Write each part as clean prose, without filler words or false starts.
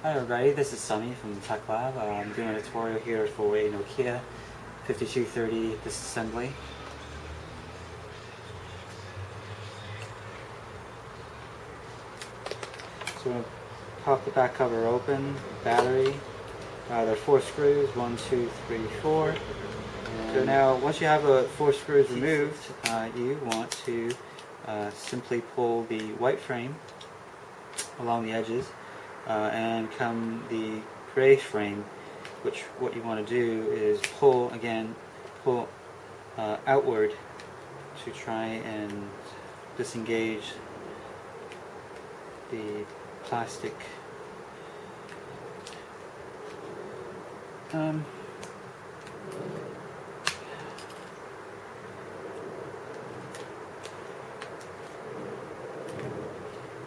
Hi everybody, this is Sunny from Tech Lab. I'm doing a tutorial here for a Nokia 5230 disassembly. So I'm going to pop the back cover open, battery. There are 4 screws, 1, 2, 3, 4. So now once you have 4 screws removed, you want to simply pull the white frame along the edges and come the gray frame, which what you want to do is pull outward to try and disengage the plastic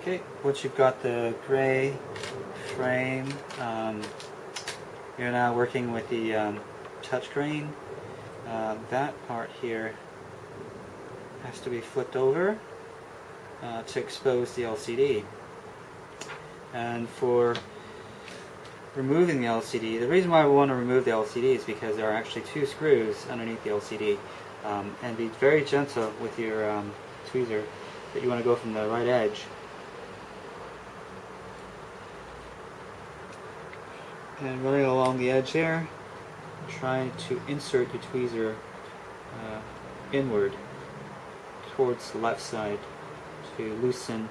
okay, once you've got the gray frame, you're now working with the touchscreen. That part here has to be flipped over to expose the LCD. And for removing the LCD, the reason why we want to remove the LCD is because there are actually 2 screws underneath the LCD. And be very gentle with your tweezer, that you want to go from the right edge. And running along the edge there, trying to insert your tweezer inward towards the left side to loosen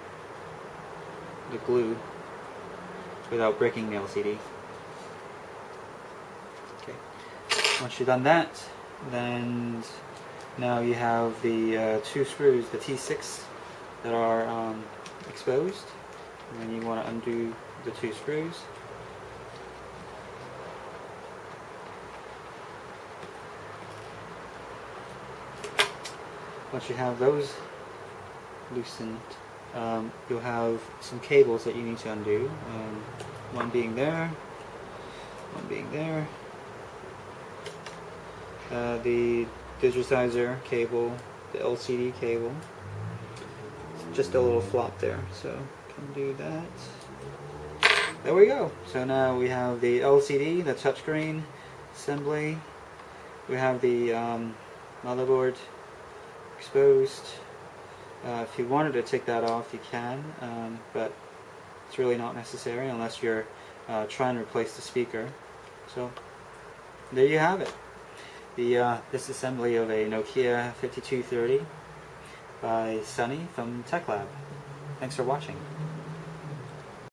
the glue without breaking the LCD. Okay. Once you've done that, then now you have the 2 screws, the T6, that are exposed. And then you want to undo the 2 screws. Once you have those loosened, you'll have some cables that you need to undo. One being there, one being there. The digitizer cable, the LCD cable. It's just a little flop there, so can do that. There we go. So now we have the LCD, the touchscreen assembly. We have the motherboard exposed. If you wanted to take that off, you can, but it's really not necessary unless you're trying to replace the speaker. So there you have it. The disassembly of a Nokia 5230 by Sunny from Tech Lab. Thanks for watching.